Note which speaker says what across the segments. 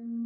Speaker 1: Olivia.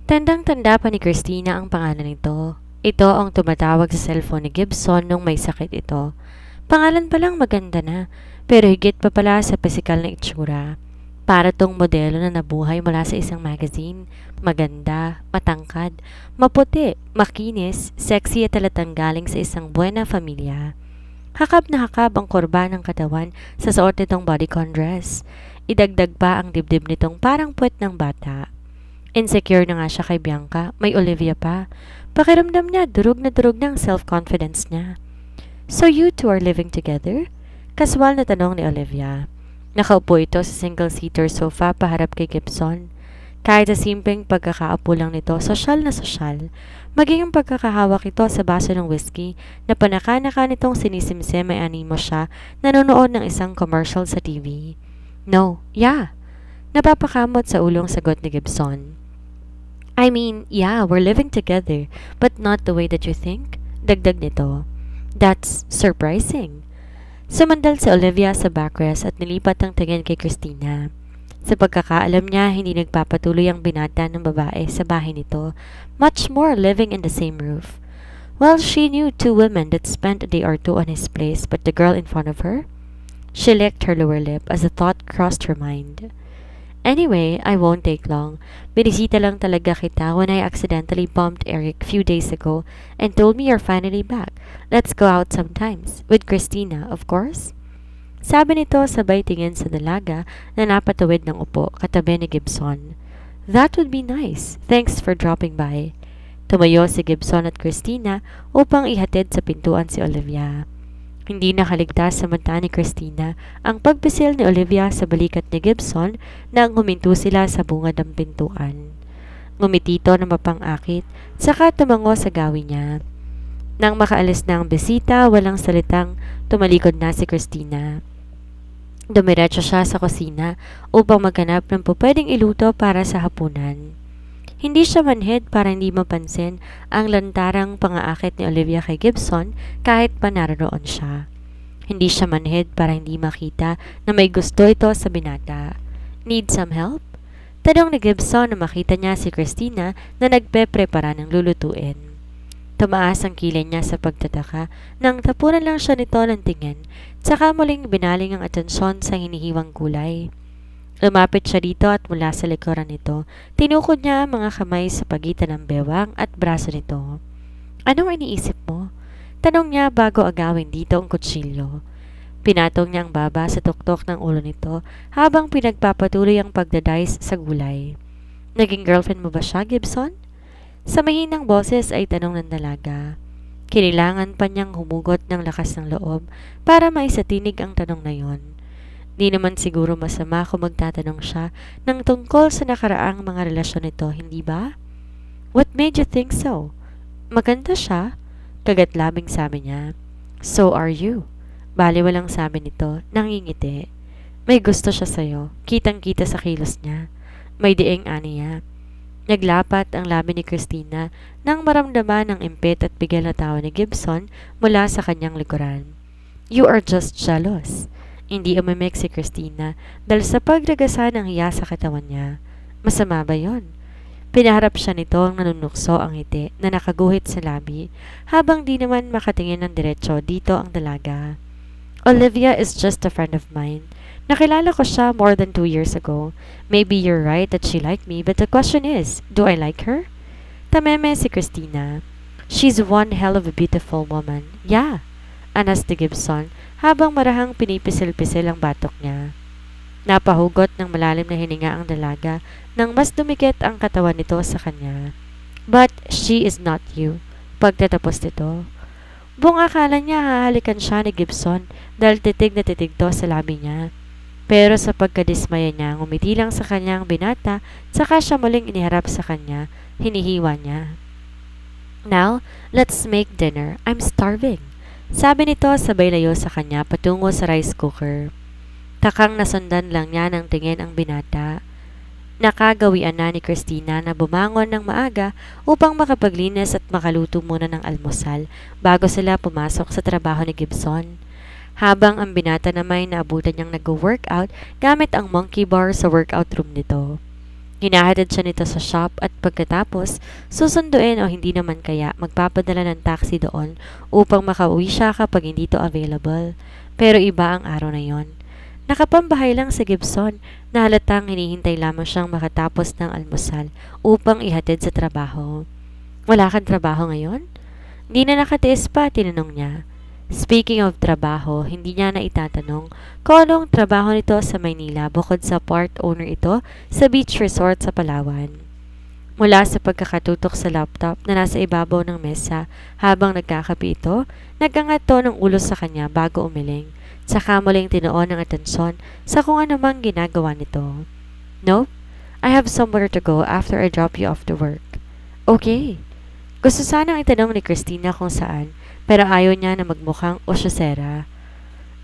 Speaker 1: Tandang-tanda pa ni Christina ang pangalan nito. Ito ang tumatawag sa cellphone ni Gibson nung may sakit ito. Pangalan pa lang maganda na, pero higit pa pala sa pisikal na itsura. Para tong modelo na nabuhay mula sa isang magazine. Maganda, matangkad, maputi, makinis, sexy at talatang galing sa isang buena familia. Hakap na hakap ang korba ng katawan sa suot nitong bodycon dress. Idagdag pa ang dibdib nitong parang puwet ng bata. Insecure na nga siya kay Bianca, may Olivia pa. Pakiramdam niya, durog na ang self-confidence niya. So you two are living together? Kaswal na tanong ni Olivia. Nakaupo ito sa single-seater sofa paharap kay Gibson. Kahit sa simpleng pagkakaupo lang nito, sosyal na sosyal. Maging ang pagkakahawak ito sa baso ng whiskey na panaka-naka nitong sinisimsim ay animo siya nanonood ng isang commercial sa TV. No, yeah. Napapakamot sa ulong sagot ni Gibson. I mean, yeah, we're living together, but not the way that you think. Dagdag nito. That's surprising. Sumandal si Olivia sa backrest at nilipat ang tingin kay Christina. Sa pagkakaalam niya, hindi nagpapatuloy ang binata ng babae sa bahay nito, much more living in the same roof. Well, she knew two women that spent a day or two on his place, but the girl in front of her? She licked her lower lip as a thought crossed her mind. Anyway, I won't take long. Binisita lang talaga kita when I accidentally bumped Eric few days ago and told me you're finally back. Let's go out sometimes. With Christina, of course. Sabi nito sabay tingin sa dalaga na napatuwid ng upo katabi ni Gibson. That would be nice. Thanks for dropping by. Tumayo si Gibson at Christina upang ihatid sa pintuan si Olivia. Hindi nakaligtas sa mata ni Christina ang pagpisil ni Olivia sa balikat ni Gibson nang huminto sila sa bungad ng pintuan. Ngumiti ito na mapang-akit, saka tumango sa gawi niya. Nang makaalis na ang bisita, walang salitang tumalikod na si Christina. Dumiretso siya sa kusina upang maghanap ng pupwedeng iluto para sa hapunan. Hindi siya manhid para hindi mapansin ang lantarang pangaakit ni Olivia kay Gibson kahit pa naroon siya. Hindi siya manhid para hindi makita na may gusto ito sa binata. Need some help? Tanong ni Gibson na makita niya si Christina na nagpe-prepara ng lulutuin. Tumaas ang kilay niya sa pagtataka nang tapunan lang siya nito ng tingin, tsaka muling binaling ang atensyon sa hinihiwang kulay. Lumapit siya dito at mula sa likuran nito, tinukod niya ang mga kamay sa pagitan ng bewang at braso nito. Anong iniisip mo? Tanong niya bago agawin dito ang kutsilyo. Pinatong niya ang baba sa tuktok ng ulo nito habang pinagpapatuloy ang pagdadice sa gulay. Naging girlfriend mo ba siya, Gibson? Sa mahinang boses ay tanong ng dalaga. Kailangan pa niyang humugot ng lakas ng loob para maisatinig ang tanong na yon. Di naman siguro masama kung magtatanong siya ng tungkol sa nakaraang mga relasyon nito, hindi ba? What made you think so? Maganda siya? Kagatlabing sabi niya. So are you. Baliwalang sabi nito, nangingiti. May gusto siya sa'yo, kitang-kita sa kilos niya. May dieng ani niya. Naglapat ang labi ni Christina nang maramdaman ang impet at bigel na tawa ni Gibson mula sa kanyang likuran. You are just jealous. Hindi umimik si Christina dahil sa pagragasa ng hiya sa katawan niya. Masama ba yon? Pinaharap siya nito ang nanunukso ang ngiti na nakaguhit sa labi habang di naman makatingin ng diretso dito ang dalaga. Olivia is just a friend of mine. Nakilala ko siya more than 2 years ago. Maybe you're right that she liked me, but the question is, do I like her? Tameme si Christina. She's one hell of a beautiful woman. Yeah, anas ni Gibson habang marahang pinipisil-pisil ang batok niya. Napahugot ng malalim na hininga ang dalaga nang mas dumikit ang katawan nito sa kanya. But she is not you. Pagtatapos nito, buong akala niya hahalikan siya ni Gibson dahil titig na titig to sa labi niya. Pero sa pagkadismaya niya, ngumiti lang sa kanyang binata, saka siya muling iniharap sa kanya, hinihiwa niya. Now, let's make dinner. I'm starving. Sabi nito sabay layo sa kanya patungo sa rice cooker. Takang nasundan lang niya ng tingin ang binata. Nakagawian na ni Christina na bumangon ng maaga upang makapaglinis at makaluto muna ng almusal bago sila pumasok sa trabaho ni Gibson. Habang ang binata naman naabutan niyang nag-workout gamit ang monkey bar sa workout room nito. Hinahatid siya nito sa shop at pagkatapos susunduin o hindi naman kaya magpapadala ng taxi doon upang makauwi siya kapag hindi to available. Pero iba ang araw na yon. Nakapambahay lang si Gibson na halatang hinihintay lamang siyang makatapos ng almusal upang ihatid sa trabaho. Wala kang trabaho ngayon? Hindi na nakatiis pa, tinanong niya. Speaking of trabaho, hindi niya na itatanong kung anong trabaho nito sa Maynila bukod sa part owner ito sa beach resort sa Palawan. Mula sa pagkakatutok sa laptop na nasa ibabaw ng mesa habang nagkakape ito, nagangat to ng ulo sa kanya bago umiling. Saka muling tinuon ng atensyon sa kung ano mang ginagawa nito. Nope, I have somewhere to go after I drop you off to work. Okay. Gusto sanang itanong ni Christina kung saan, pero ayaw niya na magmukhang usyosera.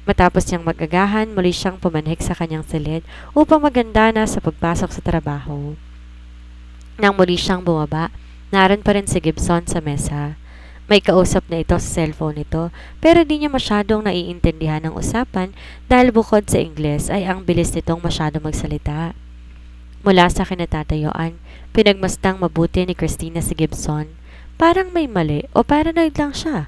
Speaker 1: Matapos niyang magagahan, muli siyang pumanhik sa kanyang silid upang maganda na sa pagpasok sa trabaho. Nang muli siyang bumaba, naroon pa rin si Gibson sa mesa. May kausap na ito sa cellphone nito pero di niya masyadong naiintindihan ang usapan dahil bukod sa Ingles ay ang bilis nitong masyado magsalita. Mula sa kinatatayuan, pinagmastang mabuti ni Christina si Gibson. Parang may mali o paranoid lang siya.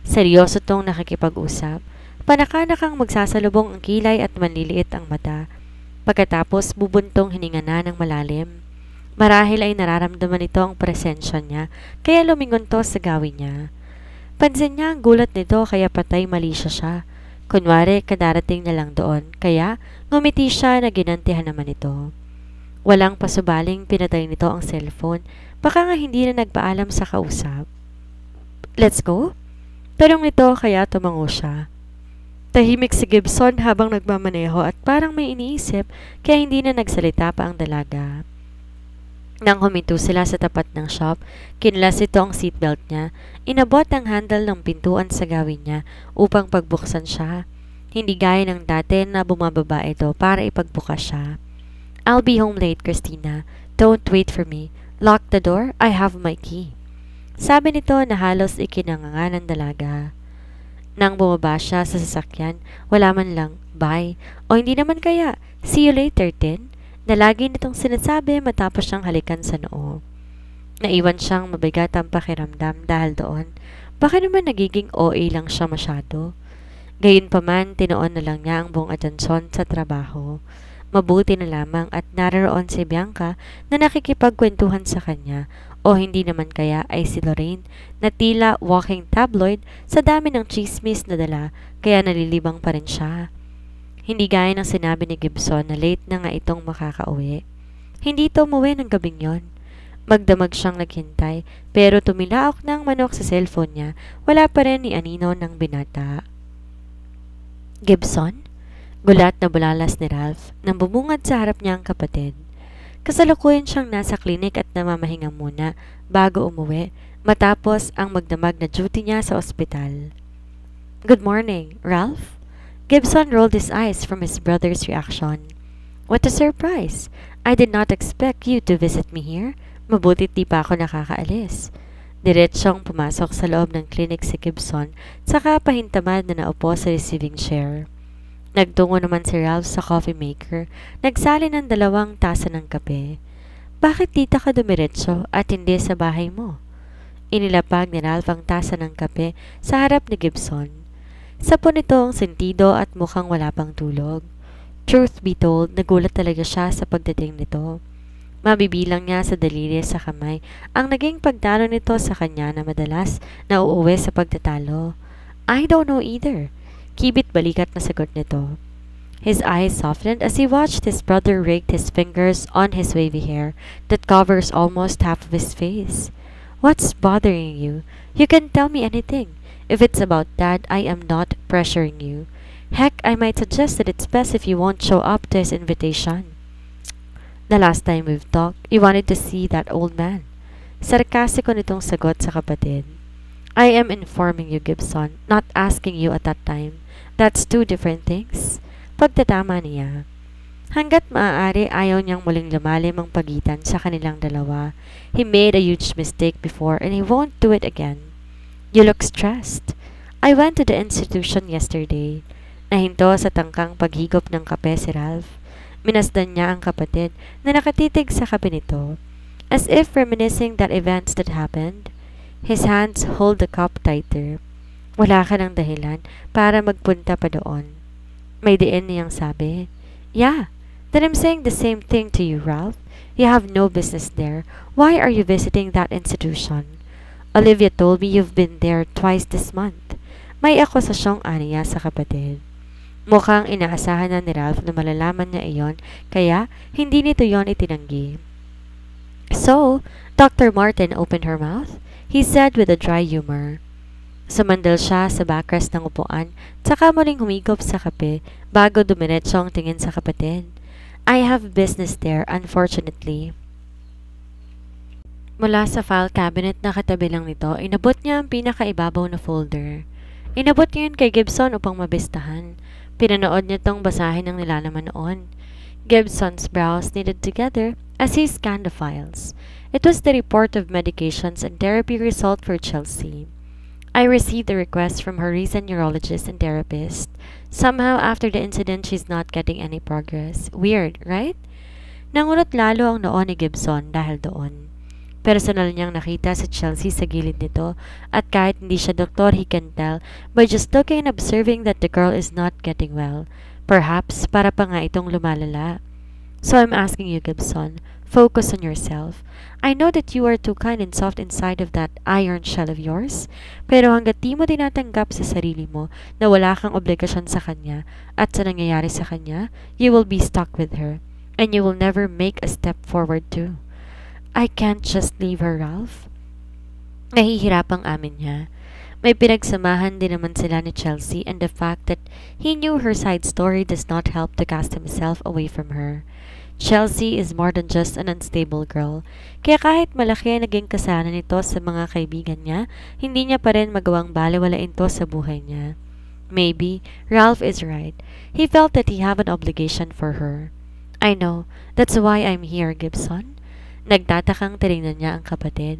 Speaker 1: Seryoso tong nakikipag-usap. Panakanakang magsasalubong ang kilay at manliliit ang mata. Pagkatapos bubuntong hininga na ng malalim. Marahil ay nararamdaman nito ang presensya niya, kaya lumingon to sa gawin niya. Pansin niya ang gulat nito kaya patay mali siya. Kunwari kadarating na lang doon, kaya ngumiti siya na ginantihan naman ito. Walang pasubaling pinatay nito ang cellphone, baka nga hindi na nagpaalam sa kausap. Let's go? Tanong nito kaya tumango siya. Tahimik si Gibson habang nagmamaneho at parang may iniisip kaya hindi na nagsalita pa ang dalaga. Nang huminto sila sa tapat ng shop, kinlas ito ang seatbelt niya, inabot ang handle ng pintuan sa gawin niya upang pagbuksan siya. Hindi gaya ng dati na bumababa ito para ipagbukas siya. I'll be home late, Christina. Don't wait for me. Lock the door. I have my key. Sabi nito na halos ikinanganga ng dalaga. Nang bumaba siya sa sasakyan, wala man lang, bye, o hindi naman kaya, see you later, Tin, na lagi nitong sinasabi matapos siyang halikan sa noo. Naiwan siyang mabigat ang pakiramdam dahil doon, baka naman nagiging OA lang siya masyado. Gayunpaman, tinoon na lang niya ang buong atensyon sa trabaho. Mabuti na lamang at naroon si Bianca na nakikipagkwentuhan sa kanya o hindi naman kaya ay si Lorraine na tila walking tabloid sa dami ng chismis na dala kaya nalilibang pa rin siya. Hindi gaya ng sinabi ni Gibson na late na nga itong makakauwi. Hindi ito umuwi ng gabing yon. Magdamag siyang naghintay pero tumilaok ng manok sa cellphone niya, wala pa rin ni Anino ng binata. Gibson? Gulat na bulalas ni Ralph nang bumungad sa harap niya ang kapatid. Kasalukuyan siyang nasa klinik at namamahinga muna bago umuwi matapos ang magdamag na duty niya sa ospital. Good morning, Ralph? Gibson rolled his eyes from his brother's reaction. What a surprise! I did not expect you to visit me here. Mabutit di pa ako nakakaalis. Diretsyong pumasok sa loob ng klinik si Gibson saka pahintamad na naupo sa receiving chair. Nagtungo naman si Ralph sa coffee maker, nagsali ng 2 tasa ng kape. Bakit tita ka dumiretso at hindi sa bahay mo? Inilapag ni Ralph ang tasa ng kape sa harap ni Gibson. Sapon nito ang sentido at mukhang wala pang tulog. Truth be told, nagulat talaga siya sa pagdating nito. Mabibilang niya sa daliri sa kamay ang naging pagtalo nito sa kanya na madalas na uuwi sa pagtatalo. I don't know either. Kibit balikat na sagot nito. His eyes softened as he watched his brother raked his fingers on his wavy hair that covers almost half of his face. What's bothering you? You can tell me anything. If it's about Dad, I am not pressuring you. Heck, I might suggest that it's best if you won't show up to his invitation. The last time we've talked, you wanted to see that old man. Sarkasiko nitong sagot sa kapatid. I am informing you, Gibson, not asking you at that time. That's two different things. Pagtatama niya. Hanggat maaari ayaw niyang muling lumalim ang pagitan sa kanilang dalawa. He made a huge mistake before and he won't do it again. You look stressed. I went to the institution yesterday. Nahinto sa tangkang paghigop ng kape si Ralph. Minasdan niya ang kapatid na nakatitig sa kape nito. As if reminiscing that events that happened, his hands hold the cup tighter. Wala ka ng dahilan para magpunta pa doon. May diin niyang sabi. Yeah, then I'm saying the same thing to you, Ralph. You have no business there. Why are you visiting that institution? Olivia told me you've been there twice this month. May akusasyong aniya sa kapatid. Mukhang inaasahan na ni Ralph na malalaman niya iyon, kaya hindi nito yon itinanggi. So, Dr. Martin opened her mouth, he said with a dry humor. Sumandal siya sa backrest ng upuan, tsaka muling humigop sa kape bago dumiretso ang tingin sa kapatid. I have business there, unfortunately. Mula sa file cabinet na katabi lang nito, inabot niya ang pinakaibabaw na folder. Inabot niya yun kay Gibson upang mabistahan. Pinanood niya tong basahin ng nilalaman noon. Gibson's brows knitted together as he scanned the files. It was the report of medications and therapy result for Chelsea. I received a request from her recent neurologist and therapist. Somehow, after the incident, she's not getting any progress. Weird, right? Nangunot lalo ang noo ni Gibson dahil doon. Personal niyang nakita si Chelsea sa gilid nito at kahit hindi siya doktor, he can tell by just looking and observing that the girl is not getting well. Perhaps para pa nga itong lumalala. So I'm asking you, Gibson, focus on yourself. I know that you are too kind and soft inside of that iron shell of yours, pero hanggat di mo tinatanggap sa sarili mo na wala kang obligasyon sa kanya at sa nangyayari sa kanya, you will be stuck with her, and you will never make a step forward too. I can't just leave her, Ralph. Nahihirapang amin niya. May pinagsamahan din naman sila ni Chelsea, and the fact that he knew her side story does not help to cast himself away from her. Chelsea is more than just an unstable girl, kaya kahit malaki ang naging kasalanan nito sa mga kaibigan niya, hindi niya pa rin magawang balewalain to sa buhay niya. Maybe Ralph is right. He felt that he have an obligation for her. I know. That's why I'm here, Gibson. Nagtatakang tinignan niya ang kapatid.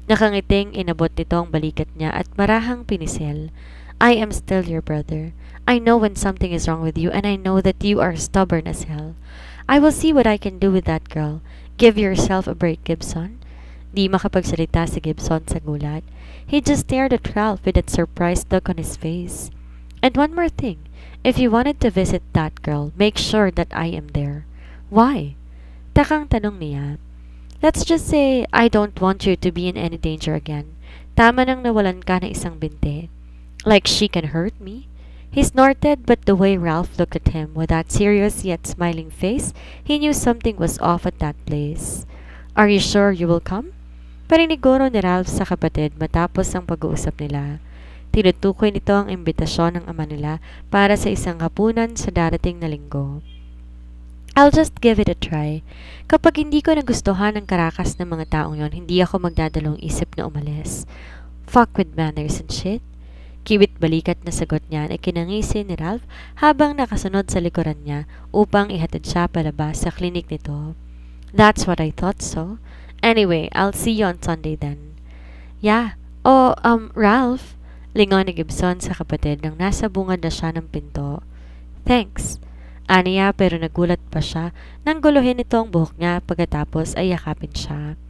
Speaker 1: Nakangiting inabot nito ang balikat niya at marahang pinisil. I am still your brother. I know when something is wrong with you, and I know that you are stubborn as hell. I will see what I can do with that girl. Give yourself a break, Gibson. Di makapagsalita si Gibson sa gulat. He just stared at Ralph with that surprised look on his face. And one more thing. If you wanted to visit that girl, make sure that I am there. Why? Takang tanong niya. Let's just say I don't want you to be in any danger again. Tama nang nawalan ka ng isang binte. Like she can hurt me? He snorted, but the way Ralph looked at him with that serious yet smiling face, he knew something was off at that place. Are you sure you will come? Pariniguro ni Ralph sa kapatid matapos ang pag-uusap nila. Tinutukoy nito ang imbitasyon ng ama nila para sa isang hapunan sa darating na linggo. I'll just give it a try. Kapag hindi ko nagustuhan ang karakas ng mga taong yon, hindi ako magdadalong isip na umalis. Fuck with manners and shit. Kiwit balikat na sagot niya ay kinangisi ni Ralph habang nakasunod sa likuran niya upang ihatid siya palabas sa klinik nito. That's what I thought so. Anyway, I'll see you on Sunday then. Yeah. Oh, Ralph. Lingon ni Gibson sa kapatid nang nasa bungad na siya ng pinto. Thanks. Aniya pero nagulat pa siya nang guluhin nito ang buhok niya pagkatapos ay yakapin siya.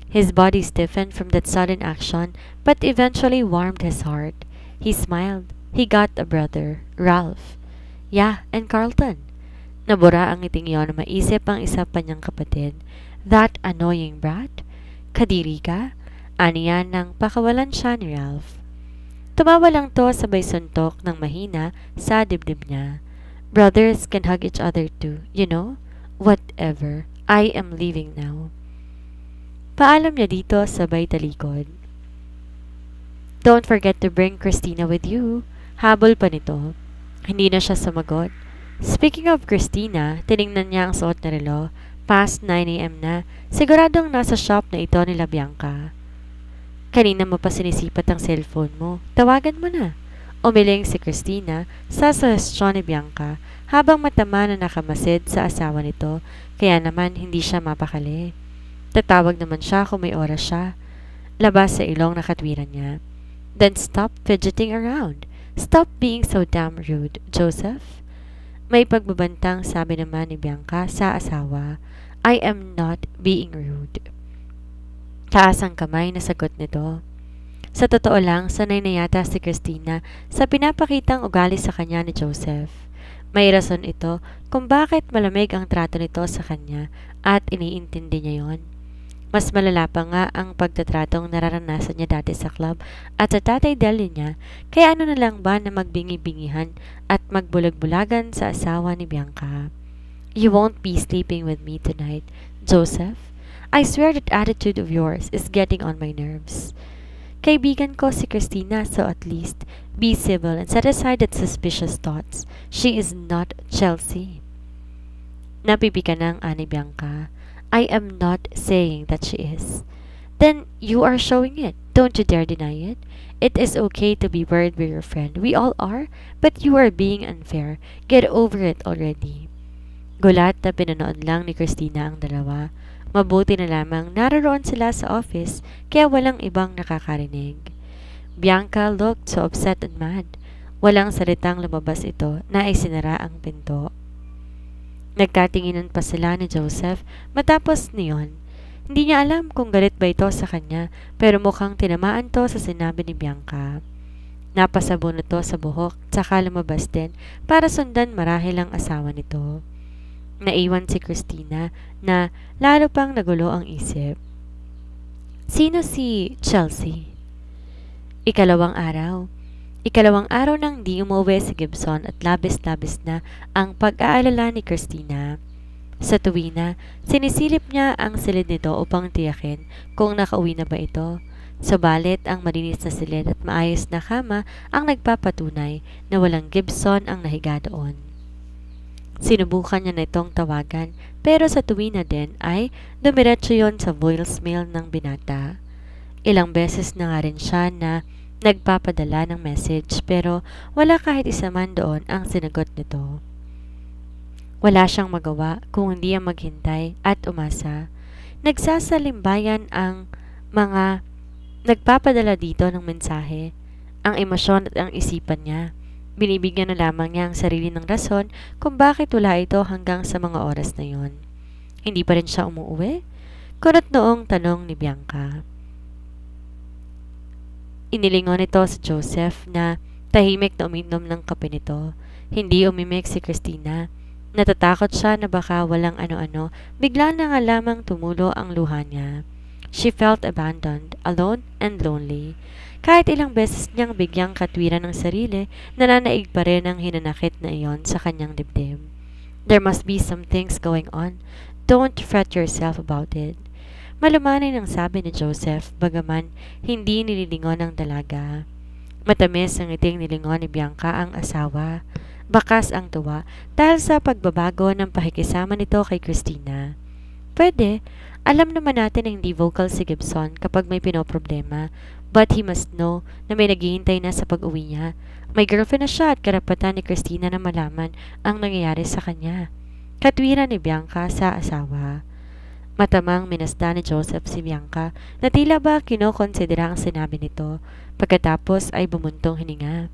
Speaker 1: His body stiffened from that sudden action but eventually warmed his heart. He smiled. He got a brother, Ralph. Yeah, and Carlton. Nabura ang ngiting iyon na maisip ang isa pa niyang kapatid. That annoying brat? Kadiri ka? Aniya nang pakawalan siya ni Ralph. Tumawa lang to sabay suntok ng mahina sa dibdib niya. Brothers can hug each other too, you know? Whatever. I am leaving now. Paalam niya dito sabay talikod. Don't forget to bring Christina with you. Habol pa nito. Hindi na siya sumagot. Speaking of Christina, tiningnan niya ang suot na relo. Past 9 a.m. na. Siguradong nasa shop na ito nila Bianca. Kanina mo pa sinisipat ang cellphone mo. Tawagan mo na. Umiling si Christina sa suhestyon ni Bianca habang matama na nakamasid sa asawa nito kaya naman hindi siya mapakali. Tatawag naman siya kung may oras siya. Labas sa ilong na katwiran niya. Then stop fidgeting around. Stop being so damn rude, Joseph. May pagbabantang sabi naman ni Bianca sa asawa. I am not being rude. Taas ang kamay na sagot nito. Sa totoo lang, sanay na yata si Christina sa pinapakitang ugali sa kanya ni Joseph. May rason ito kung bakit malamig ang trato nito sa kanya at iniintindi niya yon. Mas malala pa nga ang pagtatratong nararanasan niya dati sa club at sa tatay deli niya, kaya ano na lang ba na magbingi-bingihan at magbulag-bulagan sa asawa ni Bianca. You won't be sleeping with me tonight, Joseph. I swear that attitude of yours is getting on my nerves. Kaibigan ko si Christina, so at least be civil and set aside that suspicious thoughts. She is not Chelsea. Napipika ng ani Bianca. I am not saying that she is. Then you are showing it. Don't you dare deny it. It is okay to be worried with your friend. We all are, but you are being unfair. Get over it already. Gulat na pinanood lang ni Christina ang dalawa. Mabuti na lamang naroon sila sa office kaya walang ibang nakakarinig. Bianca looked so upset and mad. Walang salitang lumabas ito na isinara ang pinto. Nagkatinginan pa sila ni Joseph matapos niyon. Hindi niya alam kung galit ba ito sa kanya pero mukhang tinamaan to sa sinabi ni Bianca. Napasabon ito sa buhok tsaka lumabas din para sundan marahil ang asawa nito. Naiwan si Christina na lalo pang nagulo ang isip. Sino si Chelsea? Ikalawang araw nang di umuwi si Gibson at labis-labis na ang pag-aalala ni Christina. Sa tuwina, sinisilip niya ang silid nito upang tiyakin kung nakauwi na ba ito. Subalit ang malinis na silid at maayos na kama ang nagpapatunay na walang Gibson ang nahiga doon. Sinubukan niya na itong tawagan pero sa tuwina din ay dumiretso yon sa voicemail ng binata. Ilang beses na nga rin siya na nagpapadala ng message pero wala kahit isa man doon ang sinagot nito. Wala siyang magawa kung hindi ang maghintay at umasa. Nagsasalimbayan ang mga nagpapadala dito ng mensahe. Ang emosyon at ang isipan niya. Binibigyan na lamang niya ang sarili ng rason kung bakit wala ito hanggang sa mga oras na yon. Hindi pa rin siya umuuwi? Kunot noong tanong ni Bianca. Inilingon ito sa Joseph na tahimik na uminom ng kape nito. Hindi umimik si Christina. Natatakot siya na baka walang ano-ano, bigla na nga lamang tumulo ang luha niya. She felt abandoned, alone, and lonely. Kahit ilang beses niyang bigyang katwiran ng sarili, nananaig pa rin ang hinanakit na iyon sa kanyang dibdib. There must be some things going on. Don't fret yourself about it. Malumanay nang sabi ni Joseph, bagaman hindi nililingon ng dalaga. Matamis ang ngiting nilingon ni Bianca ang asawa. Bakas ang tuwa dahil sa pagbabago ng pakikisama nito kay Christina. Pwede, alam naman natin na hindi vocal si Gibson kapag may pinoproblema. But he must know na may naghihintay na sa pag-uwi niya. May girlfriend na siya at karapatan ni Christina na malaman ang nangyayari sa kanya. Katwiran ni Bianca sa asawa. Matamang minasda ni Joseph si Bianca na tila ba kinokonsidera ang sinabi nito pagkatapos ay bumuntong hininga.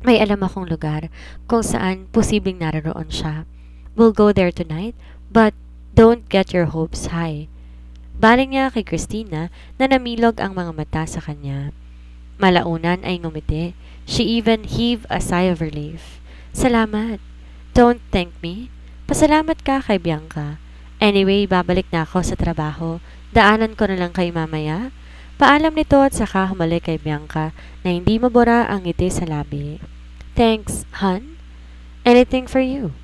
Speaker 1: May alam akong lugar kung saan posibleng naroon siya. We'll go there tonight, but don't get your hopes high. Baling niya kay Christina na namilog ang mga mata sa kanya. Malaunan ay ngumiti. She even heaved a sigh of relief. Salamat. Don't thank me. Pasalamat ka kay Bianca. Anyway, babalik na ako sa trabaho. Daanan ko na lang kay mamaya. Paalam nito at saka humalik kay Bianca na hindi mabura ang ngiti sa labi. Thanks, hon. Anything for you.